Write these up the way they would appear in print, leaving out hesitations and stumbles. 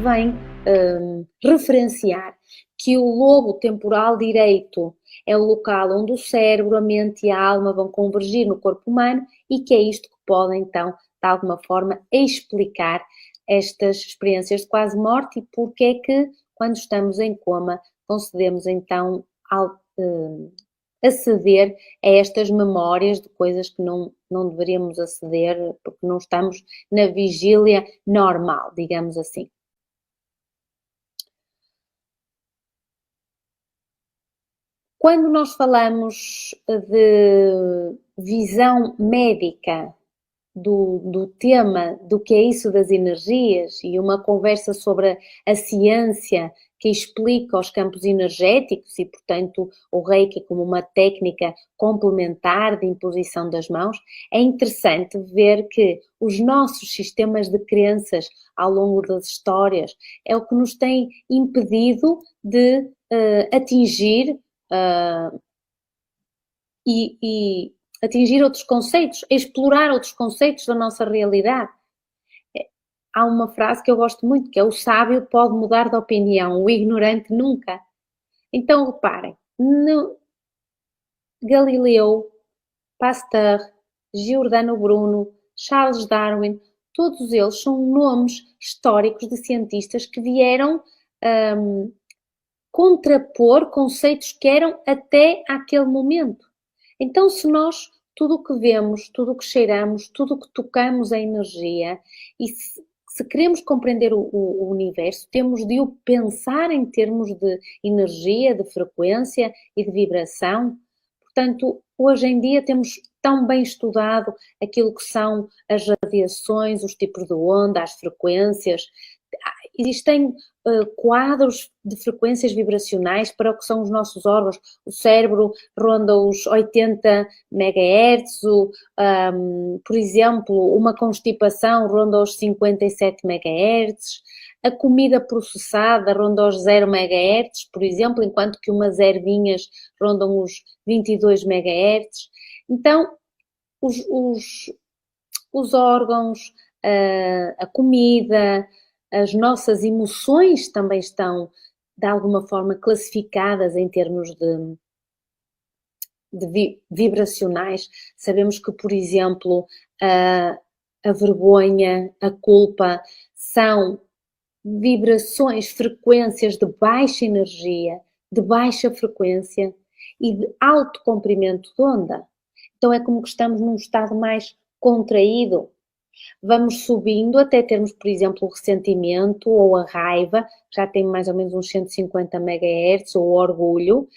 vem referenciar que o lobo temporal direito é o local onde o cérebro, a mente e a alma vão convergir no corpo humano e que é isto que pode, então, de alguma forma, explicar estas experiências de quase morte e porque é que, quando estamos em coma, concedemos, então, aceder a estas memórias de coisas que não deveríamos aceder porque não estamos na vigília normal, digamos assim. Quando nós falamos de visão médica do tema do que é isso das energias e uma conversa sobre a ciência que explica os campos energéticos e, portanto, o Reiki como uma técnica complementar de imposição das mãos, é interessante ver que os nossos sistemas de crenças ao longo das histórias é o que nos tem impedido de atingir e atingir outros conceitos, explorar outros conceitos da nossa realidade. Há uma frase que eu gosto muito, que é: o sábio pode mudar de opinião, o ignorante nunca. Então, reparem, Galileu, Pasteur, Giordano Bruno, Charles Darwin, todos eles são nomes históricos de cientistas que vieram contrapor conceitos que eram até aquele momento. Então, se nós, tudo o que vemos, tudo o que cheiramos, tudo o que tocamos é energia, e se queremos compreender o universo, temos de o pensar em termos de energia, de frequência e de vibração. Portanto, hoje em dia temos tão bem estudado aquilo que são as radiações, os tipos de onda, as frequências. Existem quadros de frequências vibracionais para o que são os nossos órgãos. O cérebro ronda os 80 MHz, por exemplo, uma constipação ronda os 57 MHz, a comida processada ronda os 0 MHz, por exemplo, enquanto que umas ervinhas rondam os 22 MHz. Então, os órgãos, a comida, as nossas emoções também estão, de alguma forma, classificadas em termos de vibracionais. Sabemos que, por exemplo, a vergonha, a culpa, são vibrações, frequências de baixa energia, de baixa frequência e de alto comprimento de onda. Então é como que estamos num estado mais contraído. Vamos subindo até termos, por exemplo, o ressentimento ou a raiva, já tem mais ou menos uns 150 MHz, ou o orgulho,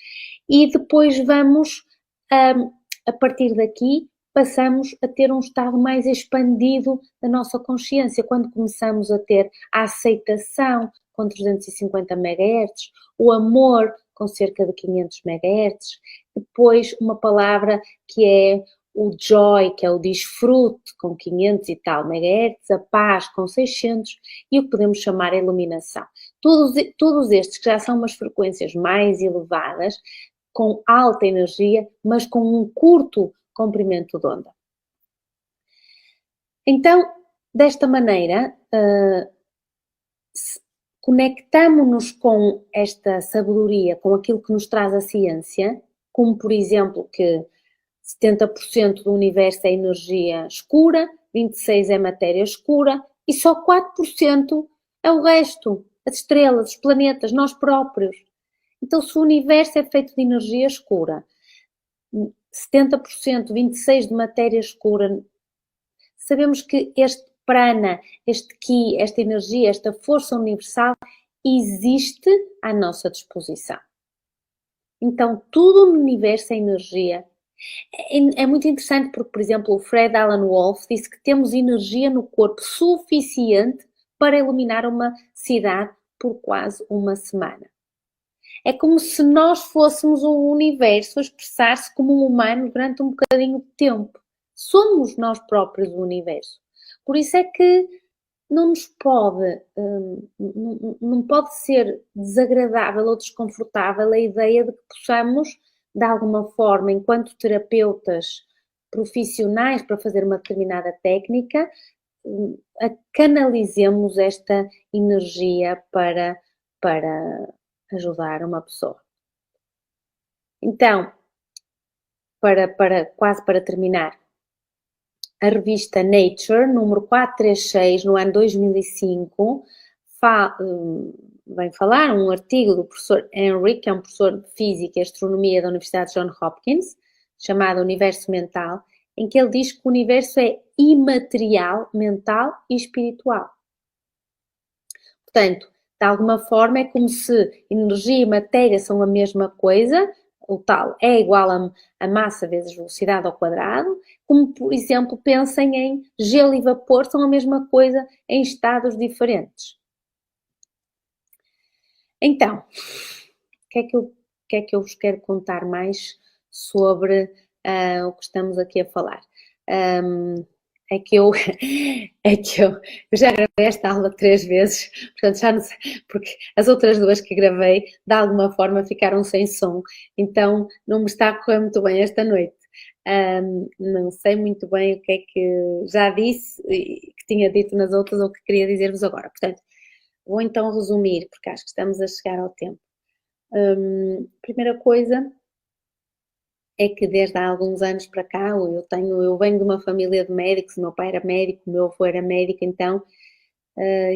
e depois vamos, a partir daqui, passamos a ter um estado mais expandido da nossa consciência, quando começamos a ter a aceitação com 350 MHz, o amor com cerca de 500 MHz, depois uma palavra que é o joy, que é o desfrute, com 500 e tal MHz, a paz com 600 e o que podemos chamar a iluminação. Todos estes que já são umas frequências mais elevadas, com alta energia, mas com um curto comprimento de onda. Então, desta maneira, conectamo-nos com esta sabedoria, com aquilo que nos traz a ciência, como por exemplo que 70% do universo é energia escura, 26% é matéria escura e só 4% é o resto, as estrelas, os planetas, nós próprios. Então, se o universo é feito de energia escura, 70%, 26% de matéria escura, sabemos que este prana, este ki, esta energia, esta força universal existe à nossa disposição. Então, tudo no universo é energia. É muito interessante porque, por exemplo, o Fred Alan Wolf disse que temos energia no corpo suficiente para iluminar uma cidade por quase uma semana. É como se nós fôssemos o universo a expressar-se como um humano durante um bocadinho de tempo. Somos nós próprios o universo. Por isso é que não pode ser desagradável ou desconfortável a ideia de que possamos, de alguma forma, enquanto terapeutas profissionais para fazer uma determinada técnica, canalizemos esta energia para ajudar uma pessoa. Então, quase para terminar, a revista Nature, número 436, no ano 2005, vem falar um artigo do professor Henry, que é um professor de Física e Astronomia da Universidade de Johns Hopkins, chamado Universo Mental, em que ele diz que o universo é imaterial, mental e espiritual. Portanto, de alguma forma é como se energia e matéria são a mesma coisa, o tal é igual a massa vezes velocidade ao quadrado, como, por exemplo, pensem em gelo e vapor, são a mesma coisa em estados diferentes. Então, o que é que eu vos quero contar mais sobre o que estamos aqui a falar? É que eu já gravei esta aula 3 vezes, portanto já não sei, porque as outras 2 que gravei, de alguma forma, ficaram sem som, então não me está a correr muito bem esta noite. Não sei muito bem o que é que já disse, que tinha dito nas outras ou que queria dizer-vos agora. Portanto, vou então resumir, porque acho que estamos a chegar ao tempo. Primeira coisa é que desde há alguns anos para cá, eu venho de uma família de médicos, o meu pai era médico, o meu avô era médico, então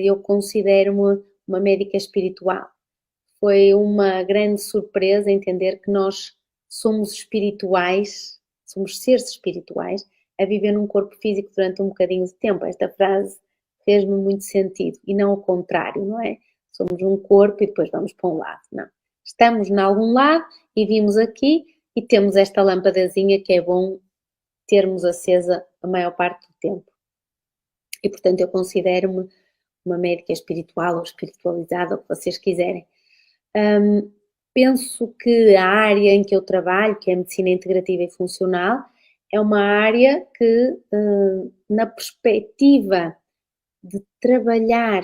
eu considero-me uma médica espiritual. Foi uma grande surpresa entender que nós somos espirituais, somos seres espirituais, a viver num corpo físico durante um bocadinho de tempo. Esta frase fez-me muito sentido, e não o contrário, não é? Somos um corpo e depois vamos para um lado, não. Estamos em algum lado e vimos aqui e temos esta lâmpadazinha que é bom termos acesa a maior parte do tempo. E, portanto, eu considero-me uma médica espiritual ou espiritualizada, o que vocês quiserem. Penso que a área em que eu trabalho, que é a medicina integrativa e funcional, é uma área que, na perspectiva de trabalhar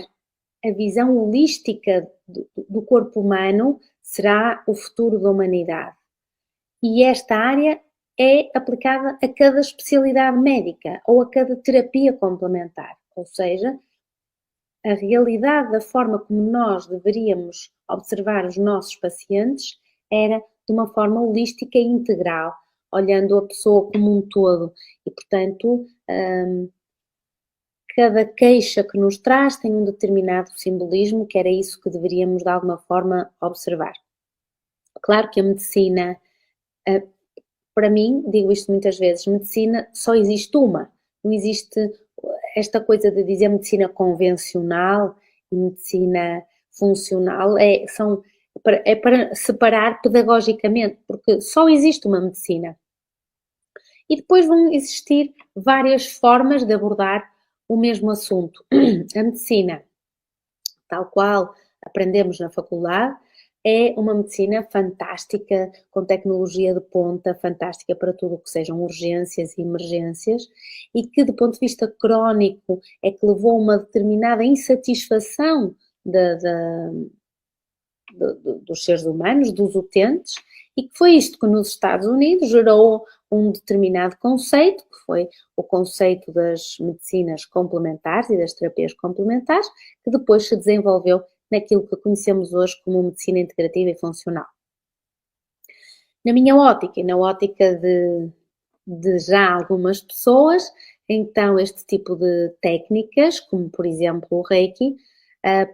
a visão holística do corpo humano, será o futuro da humanidade. E esta área é aplicada a cada especialidade médica ou a cada terapia complementar, ou seja, a realidade da forma como nós deveríamos observar os nossos pacientes era de uma forma holística e integral, olhando a pessoa como um todo. E, portanto, cada queixa que nos traz tem um determinado simbolismo, que era isso que deveríamos, de alguma forma, observar. Claro que a medicina, para mim, digo isto muitas vezes, medicina só existe uma, não existe esta coisa de dizer medicina convencional e medicina funcional, é para separar pedagogicamente, porque só existe uma medicina. E depois vão existir várias formas de abordar o mesmo assunto. A medicina, tal qual aprendemos na faculdade, é uma medicina fantástica, com tecnologia de ponta, fantástica para tudo o que sejam urgências e emergências, e que, do ponto de vista crónico, é que levou a uma determinada insatisfação dos seres humanos, dos utentes, e que foi isto que nos Estados Unidos gerou um determinado conceito, que foi o conceito das medicinas complementares e das terapias complementares, que depois se desenvolveu naquilo que conhecemos hoje como medicina integrativa e funcional. Na minha ótica e na ótica de já algumas pessoas, então este tipo de técnicas, como por exemplo o Reiki,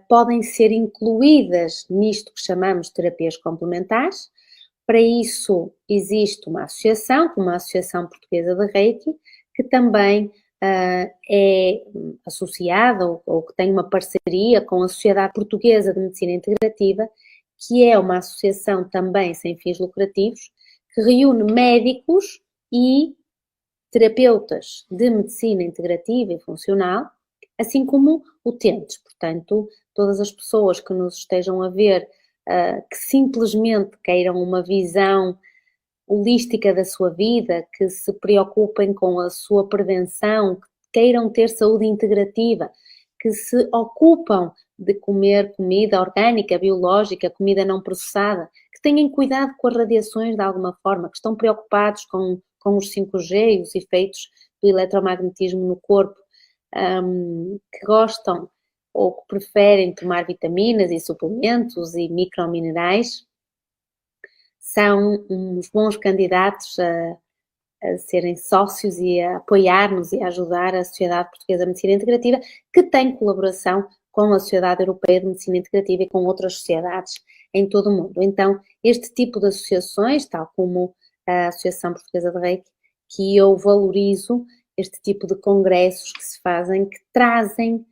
podem ser incluídas nisto que chamamos de terapias complementares. Para isso existe uma associação, como a Associação Portuguesa de Reiki, que também é associada ou que tem uma parceria com a Sociedade Portuguesa de Medicina Integrativa, que é uma associação também sem fins lucrativos, que reúne médicos e terapeutas de medicina integrativa e funcional, assim como utentes. Portanto, todas as pessoas que nos estejam a ver, que simplesmente queiram uma visão holística da sua vida, que se preocupem com a sua prevenção, que queiram ter saúde integrativa, que se ocupam de comer comida orgânica, biológica, comida não processada, que tenham cuidado com as radiações de alguma forma, que estão preocupados com os 5G e os efeitos do eletromagnetismo no corpo, que gostam ou que preferem tomar vitaminas e suplementos e microminerais, são uns bons candidatos a serem sócios e a apoiar-nos e a ajudar a Sociedade Portuguesa de Medicina Integrativa, que tem colaboração com a Sociedade Europeia de Medicina Integrativa e com outras sociedades em todo o mundo. Então, este tipo de associações, tal como a Associação Portuguesa de Reiki, que eu valorizo, este tipo de congressos que se fazem, que trazem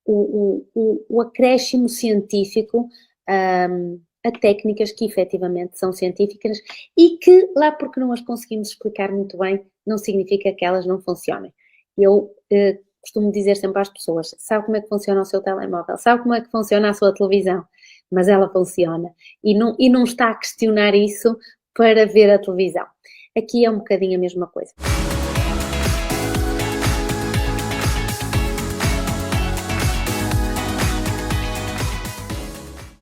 o acréscimo científico a técnicas que efetivamente são científicas e que, lá porque não as conseguimos explicar muito bem, não significa que elas não funcionem. Eu costumo dizer sempre às pessoas, sabe como é que funciona o seu telemóvel, sabe como é que funciona a sua televisão, mas ela funciona e não está a questionar isso para ver a televisão. Aqui é um bocadinho a mesma coisa.